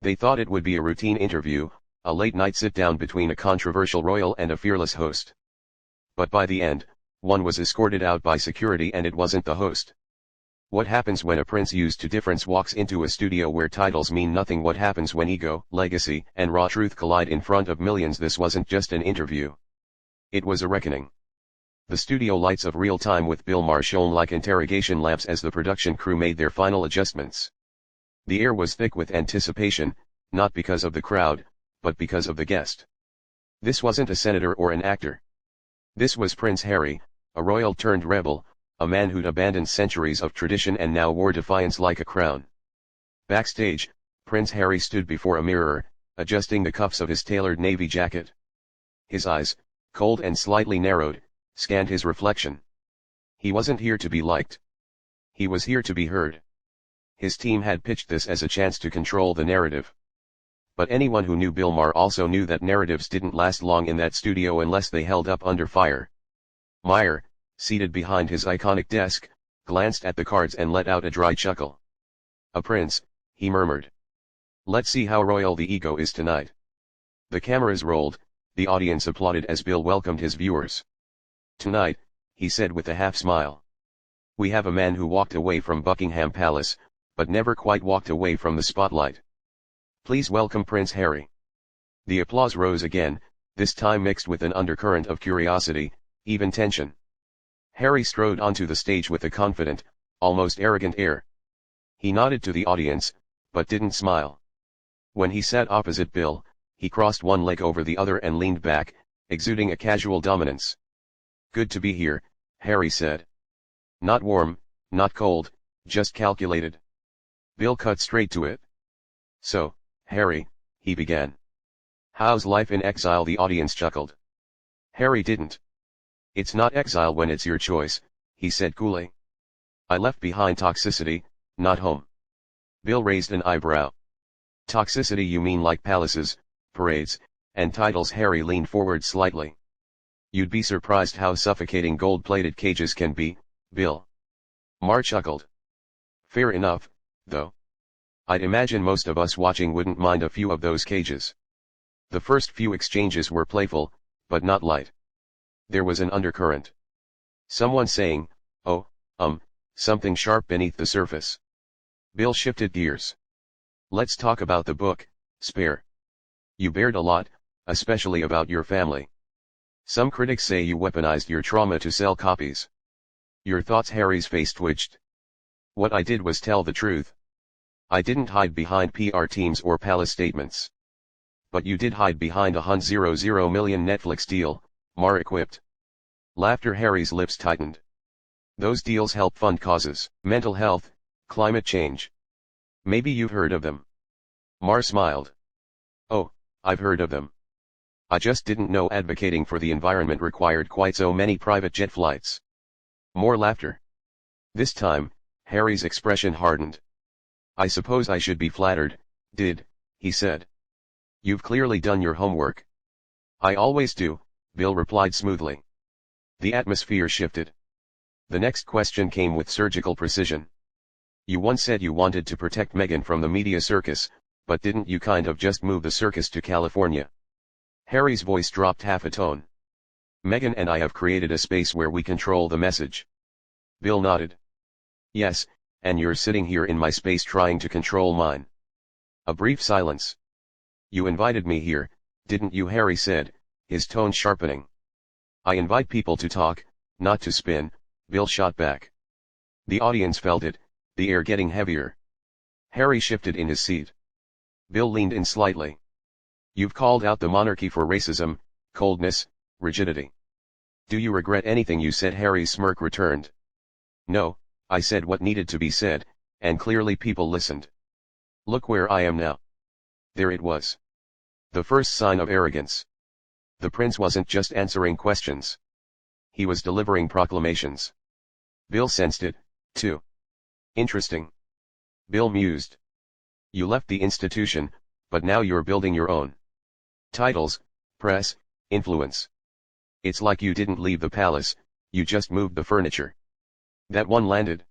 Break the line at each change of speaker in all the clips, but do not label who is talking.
They thought it would be a routine interview, a late-night sit-down between a controversial royal and a fearless host. But by the end, one was escorted out by security and it wasn't the host. What happens when a prince used to difference walks into a studio where titles mean nothing? What happens when ego, legacy, and raw truth collide in front of millions? This wasn't just an interview. It was a reckoning. The studio lights of Real Time with Bill Maher shone like interrogation lamps as the production crew made their final adjustments. The air was thick with anticipation, not because of the crowd, but because of the guest. This wasn't a senator or an actor. This was Prince Harry, a royal turned rebel, a man who'd abandoned centuries of tradition and now wore defiance like a crown. Backstage, Prince Harry stood before a mirror, adjusting the cuffs of his tailored navy jacket. His eyes, cold and slightly narrowed, scanned his reflection. He wasn't here to be liked. He was here to be heard. His team had pitched this as a chance to control the narrative. But anyone who knew Bill Maher also knew that narratives didn't last long in that studio unless they held up under fire. Maher, seated behind his iconic desk, glanced at the cards and let out a dry chuckle. "A prince," he murmured. "Let's see how royal the ego is tonight." The cameras rolled, the audience applauded as Bill welcomed his viewers. "Tonight," he said with a half-smile, "we have a man who walked away from Buckingham Palace, but never quite walked away from the spotlight. Please welcome Prince Harry." The applause rose again, this time mixed with an undercurrent of curiosity, even tension. Harry strode onto the stage with a confident, almost arrogant air. He nodded to the audience, but didn't smile. When he sat opposite Bill, he crossed one leg over the other and leaned back, exuding a casual dominance. "Good to be here," Harry said. "Not warm, not cold, just calculated." Bill cut straight to it. "So, Harry," he began. "How's life in exile?" The audience chuckled. Harry didn't. "It's not exile when it's your choice," he said coolly. "I left behind toxicity, not home." Bill raised an eyebrow. "Toxicity? You mean like palaces, parades, and titles?" Harry leaned forward slightly. "You'd be surprised how suffocating gold-plated cages can be, Bill." Maher chuckled. "Fair enough, though. I'd imagine most of us watching wouldn't mind a few of those cages." The first few exchanges were playful, but not light. There was an undercurrent. Someone saying, "Oh, something sharp beneath the surface." Bill shifted gears. "Let's talk about the book, Spare. You bared a lot, especially about your family. Some critics say you weaponized your trauma to sell copies. Your thoughts?" Harry's face twitched. "What I did was tell the truth. I didn't hide behind PR teams or palace statements." "But you did hide behind a $100 million Netflix deal," Maher quipped. Laughter. Harry's lips tightened. "Those deals help fund causes, mental health, climate change. Maybe you've heard of them." Maher smiled. "Oh, I've heard of them. I just didn't know advocating for the environment required quite so many private jet flights." More laughter. This time, Harry's expression hardened. "I suppose I should be flattered, he said. "You've clearly done your homework." "I always do," Bill replied smoothly. The atmosphere shifted. The next question came with surgical precision. "You once said you wanted to protect Meghan from the media circus, but didn't you kind of just move the circus to California?" Harry's voice dropped half a tone. "Meghan and I have created a space where we control the message." Bill nodded. "Yes, and you're sitting here in my space trying to control mine." A brief silence. "You invited me here, didn't you?" Harry said, his tone sharpening. "I invite people to talk, not to spin," Bill shot back. The audience felt it, the air getting heavier. Harry shifted in his seat. Bill leaned in slightly. "You've called out the monarchy for racism, coldness, rigidity. Do you regret anything you said?" Harry's smirk returned. "No, I said what needed to be said, and clearly people listened. Look where I am now." There it was. The first sign of arrogance. The prince wasn't just answering questions. He was delivering proclamations. Bill sensed it, too. "Interesting." Bill mused. "You left the institution, but now you're building your own. Titles, press, influence. It's like you didn't leave the palace, you just moved the furniture." "That one landed?"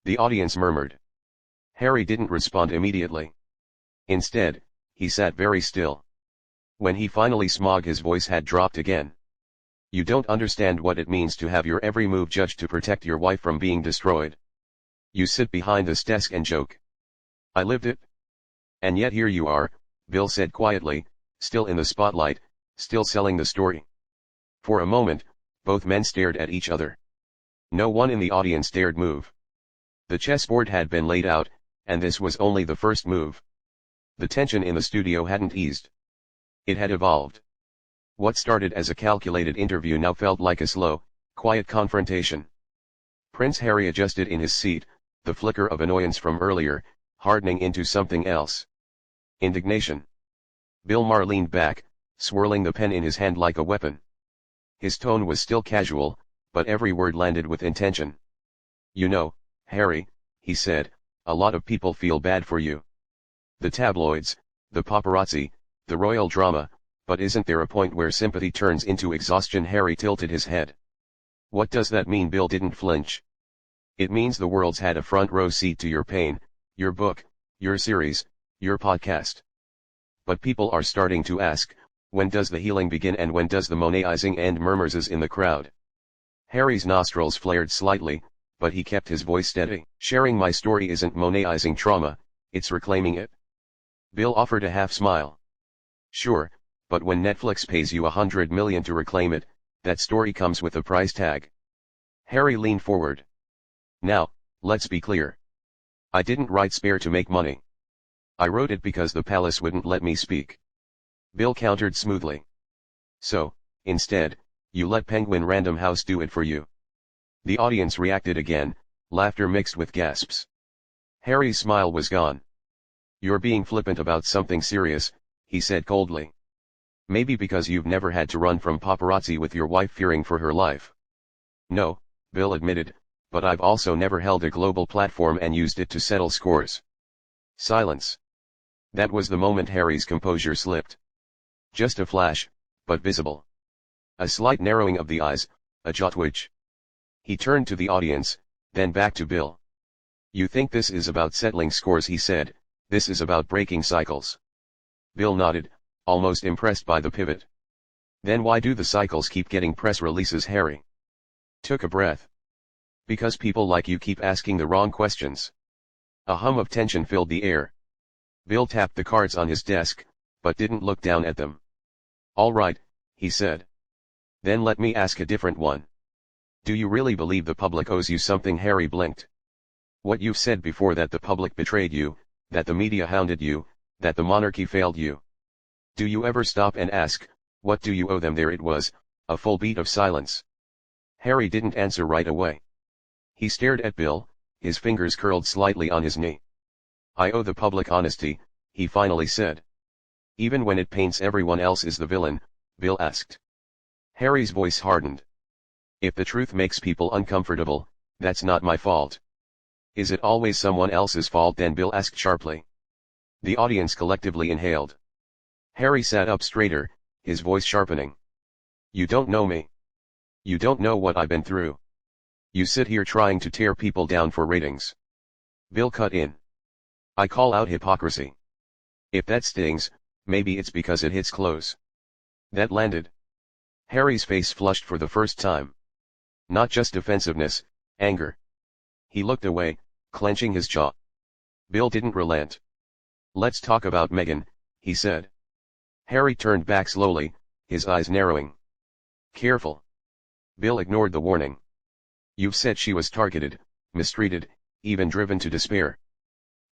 the audience murmured. Harry didn't respond immediately. Instead, he sat very still. When he finally smog, his voice had dropped again. You don't understand what it means to have your every move judged to protect your wife from being destroyed. You sit behind this desk and joke. I lived it. And yet here you are, Bill said quietly, still in the spotlight, still selling the story. For a moment, both men stared at each other. No one in the audience dared move. The chessboard had been laid out, and this was only the first move. The tension in the studio hadn't eased. It had evolved. What started as a calculated interview now felt like a slow, quiet confrontation. Prince Harry adjusted in his seat, the flicker of annoyance from earlier, hardening into something else. Indignation. Bill Maher leaned back, swirling the pen in his hand like a weapon. His tone was still casual, but every word landed with intention. You know, Harry, he said, a lot of people feel bad for you. The tabloids, the paparazzi, the royal drama, but isn't there a point where sympathy turns into exhaustion? Harry tilted his head. What does that mean? Bill didn't flinch. It means the world's had a front row seat to your pain, your book, your series, your podcast. But people are starting to ask, when does the healing begin and when does the Monetizing end? Murmurs in the crowd. Harry's nostrils flared slightly, but he kept his voice steady. Sharing my story isn't monetizing trauma, it's reclaiming it. Bill offered a half smile. Sure, but when Netflix pays you $100 million to reclaim it, that story comes with a price tag. Harry leaned forward. Now, let's be clear. I didn't write Spare to make money. I wrote it because the palace wouldn't let me speak. Bill countered smoothly. So, instead, you let Penguin Random House do it for you. The audience reacted again, laughter mixed with gasps. Harry's smile was gone. You're being flippant about something serious, he said coldly. Maybe because you've never had to run from paparazzi with your wife fearing for her life. No, Bill admitted, but I've also never held a global platform and used it to settle scores. Silence. That was the moment Harry's composure slipped. Just a flash, but visible. A slight narrowing of the eyes, a jaw twitch. He turned to the audience, then back to Bill. You think this is about settling scores? He said, this is about breaking cycles. Bill nodded, almost impressed by the pivot. Then why do the cycles keep getting press releases? Harry took a breath. Because people like you keep asking the wrong questions. A hum of tension filled the air. Bill tapped the cards on his desk, but didn't look down at them. All right, he said. Then let me ask a different one. Do you really believe the public owes you something? Harry blinked. What you've said before, that the public betrayed you, that the media hounded you, that the monarchy failed you. Do you ever stop and ask, what do you owe them? There it was, a full beat of silence. Harry didn't answer right away. He stared at Bill, his fingers curled slightly on his knee. I owe the public honesty, he finally said. Even when it paints everyone else as the villain, Bill asked. Harry's voice hardened. If the truth makes people uncomfortable, that's not my fault. Is it always someone else's fault then? Bill asked sharply. The audience collectively inhaled. Harry sat up straighter, his voice sharpening. You don't know me. You don't know what I've been through. You sit here trying to tear people down for ratings. Bill cut in. I call out hypocrisy. If that stings, maybe it's because it hits close. That landed. Harry's face flushed for the first time. Not just defensiveness, anger. He looked away, clenching his jaw. Bill didn't relent. Let's talk about Meghan, he said. Harry turned back slowly, his eyes narrowing. Careful. Bill ignored the warning. You've said she was targeted, mistreated, even driven to despair.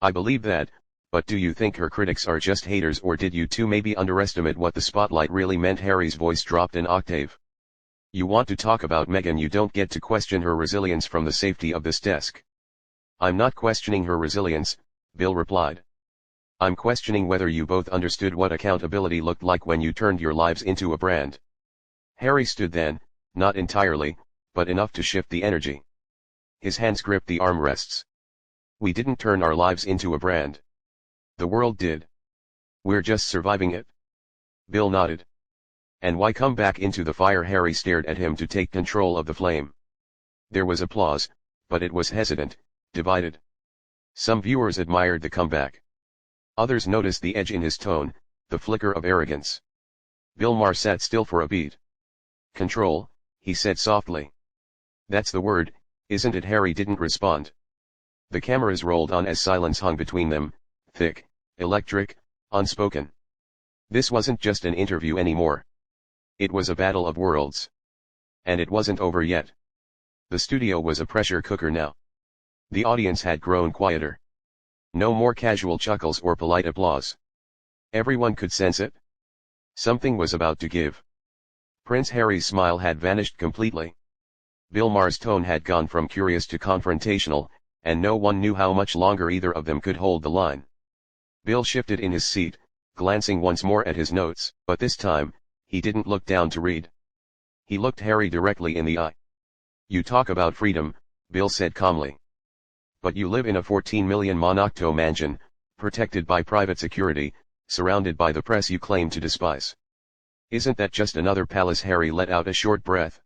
I believe that, but do you think her critics are just haters, or did you two maybe underestimate what the spotlight really meant? Harry's voice dropped an octave. You want to talk about Meghan, you don't get to question her resilience from the safety of this desk. I'm not questioning her resilience, Bill replied. I'm questioning whether you both understood what accountability looked like when you turned your lives into a brand. Harry stood then, not entirely, but enough to shift the energy. His hands gripped the armrests. We didn't turn our lives into a brand. The world did. We're just surviving it. Bill nodded. And why come back into the fire? Harry stared at him to take control of the flame. There was applause, but it was hesitant, divided. Some viewers admired the comeback. Others noticed the edge in his tone, the flicker of arrogance. Bill Maher sat still for a beat. "Control," he said softly. "That's the word, isn't it?" Harry didn't respond. The cameras rolled on as silence hung between them, thick, electric, unspoken. This wasn't just an interview anymore. It was a battle of worlds. And it wasn't over yet. The studio was a pressure cooker now. The audience had grown quieter. No more casual chuckles or polite applause. Everyone could sense it. Something was about to give. Prince Harry's smile had vanished completely. Bill Maher's tone had gone from curious to confrontational, and no one knew how much longer either of them could hold the line. Bill shifted in his seat, glancing once more at his notes, but this time, he didn't look down to read. He looked Harry directly in the eye. "You talk about freedom," Bill said calmly. "But you live in a 14 million Monocto mansion, protected by private security, surrounded by the press you claim to despise. Isn't that just another palace?" Harry let out a short breath.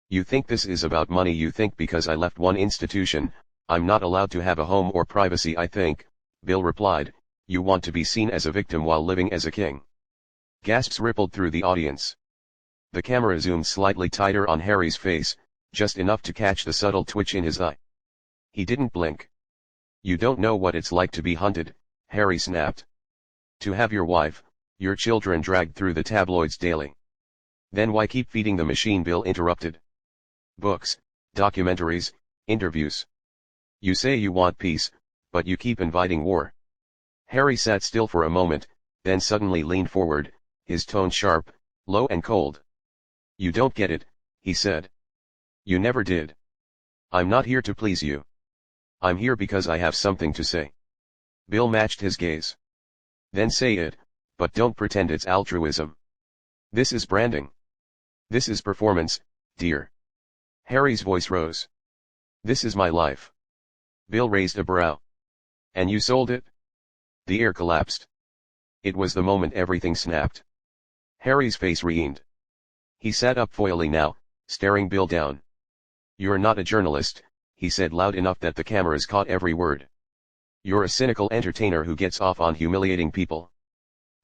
"You think this is about money? You think because I left one institution, I'm not allowed to have a home or privacy?" "I think," Bill replied, "you want to be seen as a victim while living as a king." Gasps rippled through the audience. The camera zoomed slightly tighter on Harry's face, just enough to catch the subtle twitch in his eye. He didn't blink. "You don't know what it's like to be hunted," Harry snapped. "To have your wife, your children dragged through the tabloids daily." "Then why keep feeding the machine?" Bill interrupted. "Books, documentaries, interviews. You say you want peace, but you keep inviting war." Harry sat still for a moment, then suddenly leaned forward, his tone sharp, low and cold. "You don't get it," he said. "You never did. I'm not here to please you. I'm here because I have something to say." Bill matched his gaze. "Then say it, but don't pretend it's altruism. This is branding. This is performance, dear." Harry's voice rose. "This is my life." Bill raised a brow. "And you sold it?" The air collapsed. It was the moment everything snapped. Harry's face reamed. He sat up foilily now, staring Bill down. "You're not a journalist," he said loud enough that the cameras caught every word. "You're a cynical entertainer who gets off on humiliating people."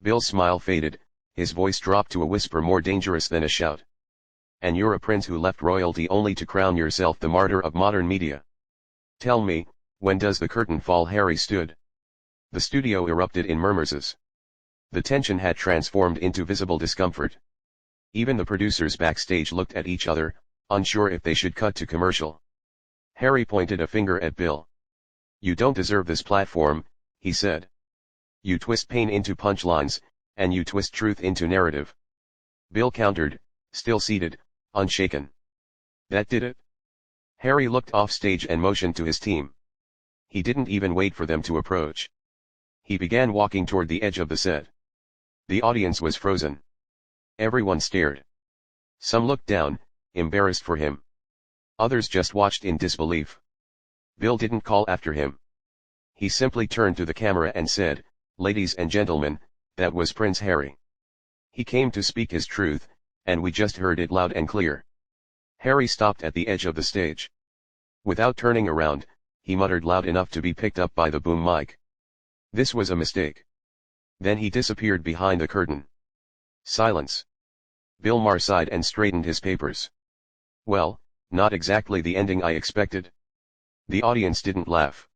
Bill's smile faded, his voice dropped to a whisper more dangerous than a shout. "And you're a prince who left royalty only to crown yourself the martyr of modern media. Tell me, when does the curtain fall?" Harry stood. The studio erupted in murmurs. The tension had transformed into visible discomfort. Even the producers backstage looked at each other, unsure if they should cut to commercial. Harry pointed a finger at Bill. "You don't deserve this platform," he said. "You twist pain into punchlines, and you twist truth into narrative." Bill countered, still seated, unshaken. "That did it?" Harry looked off stage and motioned to his team. He didn't even wait for them to approach. He began walking toward the edge of the set. The audience was frozen. Everyone stared. Some looked down, embarrassed for him. Others just watched in disbelief. Bill didn't call after him. He simply turned to the camera and said, "Ladies and gentlemen, that was Prince Harry. He came to speak his truth, and we just heard it loud and clear." Harry stopped at the edge of the stage. Without turning around, he muttered loud enough to be picked up by the boom mic. This was a mistake. Then he disappeared behind the curtain. Silence. Bill Maher sighed and straightened his papers. "Well, not exactly the ending I expected." The audience didn't laugh.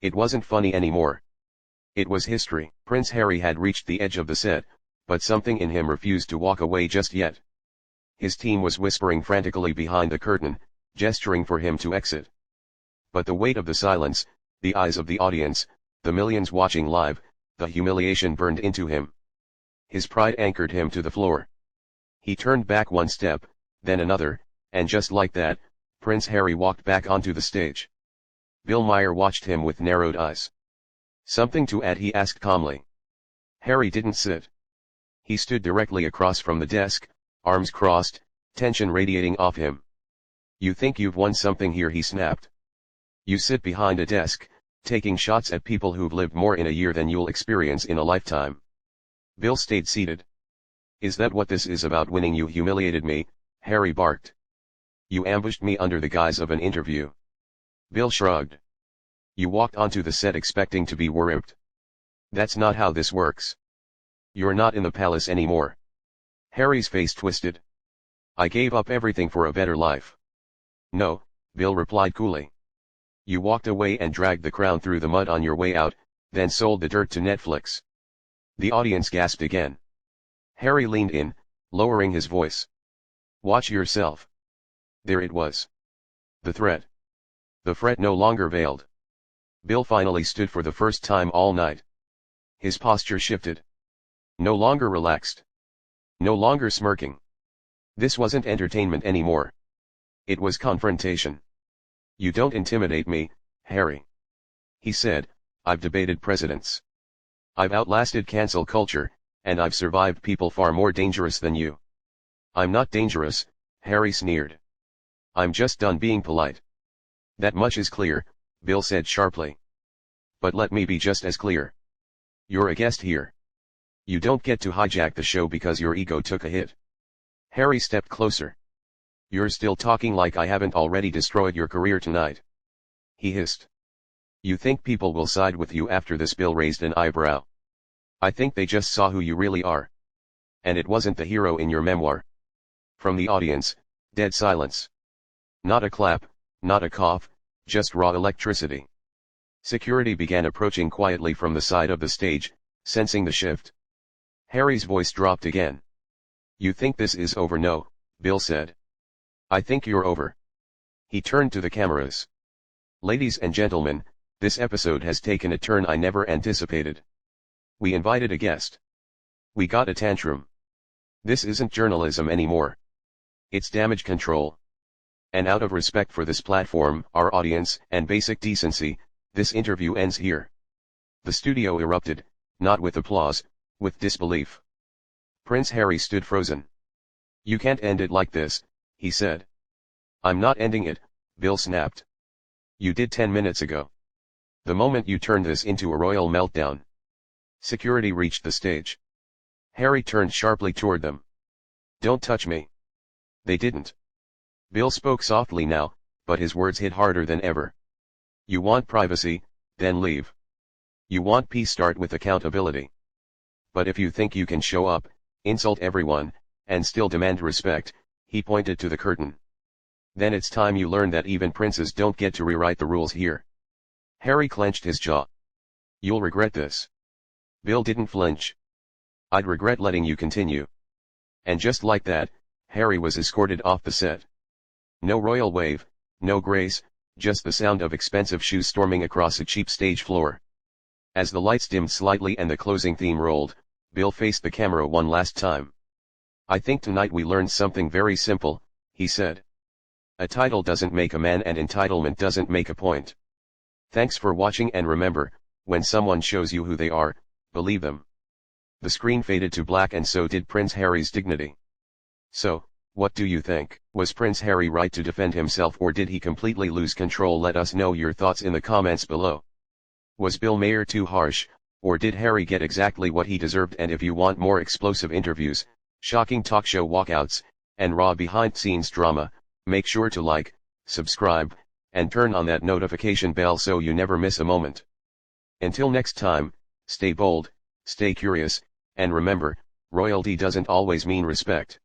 It wasn't funny anymore. It was history. Prince Harry had reached the edge of the set, but something in him refused to walk away just yet. His team was whispering frantically behind the curtain, gesturing for him to exit. But the weight of the silence, the eyes of the audience, the millions watching live, the humiliation burned into him. His pride anchored him to the floor. He turned back one step, then another, and just like that, Prince Harry walked back onto the stage. Bill Maher watched him with narrowed eyes. "Something to add?" he asked calmly. Harry didn't sit. He stood directly across from the desk, arms crossed, tension radiating off him. "You think you've won something here?" he snapped. "You sit behind a desk, taking shots at people who've lived more in a year than you'll experience in a lifetime." Bill stayed seated. "Is that what this is about? Winning? You humiliated me," Harry barked. "You ambushed me under the guise of an interview." Bill shrugged. "You walked onto the set expecting to be worshipped. That's not how this works. You're not in the palace anymore. Harry's face twisted. I gave up everything for a better life. No, Bill replied coolly. You walked away and dragged the crown through the mud on your way out, then sold the dirt to Netflix. The audience gasped again. Harry leaned in, lowering his voice. Watch yourself. There it was. The threat. The threat no longer veiled. Bill finally stood for the first time all night. His posture shifted. No longer relaxed. No longer smirking. This wasn't entertainment anymore. It was confrontation. You don't intimidate me, Harry. He said, I've debated presidents. I've outlasted cancel culture, and I've survived people far more dangerous than you. I'm not dangerous, Harry sneered. I'm just done being polite. That much is clear, Bill said sharply. But let me be just as clear. You're a guest here. You don't get to hijack the show because your ego took a hit. Harry stepped closer. You're still talking like I haven't already destroyed your career tonight. He hissed. You think people will side with you after this? Bill raised an eyebrow. I think they just saw who you really are. And it wasn't the hero in your memoir. From the audience, dead silence. Not a clap, not a cough, just raw electricity. Security began approaching quietly from the side of the stage, sensing the shift. Harry's voice dropped again. You think this is over? No, Bill said. I think you're over. He turned to the cameras. Ladies and gentlemen, this episode has taken a turn I never anticipated. We invited a guest. We got a tantrum. This isn't journalism anymore. It's damage control. And out of respect for this platform, our audience, and basic decency, this interview ends here. The studio erupted, not with applause, with disbelief. Prince Harry stood frozen. You can't end it like this, he said. I'm not ending it, Bill snapped. You did 10 minutes ago. The moment you turned this into a royal meltdown. Security reached the stage. Harry turned sharply toward them. Don't touch me. They didn't. Bill spoke softly now, but his words hit harder than ever. You want privacy, then leave. You want peace? Start with accountability. But if you think you can show up, insult everyone, and still demand respect, he pointed to the curtain. Then it's time you learn that even princes don't get to rewrite the rules here. Harry clenched his jaw. You'll regret this. Bill didn't flinch. I'd regret letting you continue. And just like that, Harry was escorted off the set. No royal wave, no grace, just the sound of expensive shoes storming across a cheap stage floor. As the lights dimmed slightly and the closing theme rolled, Bill faced the camera one last time. I think tonight we learned something very simple, he said. A title doesn't make a man and entitlement doesn't make a point. Thanks for watching, and remember, when someone shows you who they are, believe them. The screen faded to black, and so did Prince Harry's dignity. So, what do you think? Was Prince Harry right to defend himself, or did he completely lose control? Let us know your thoughts in the comments below. Was Bill Maher too harsh, or did Harry get exactly what he deserved? And if you want more explosive interviews, shocking talk show walkouts, and raw behind-scenes drama, make sure to like, subscribe, and turn on that notification bell so you never miss a moment. Until next time, stay bold, stay curious, and remember, royalty doesn't always mean respect.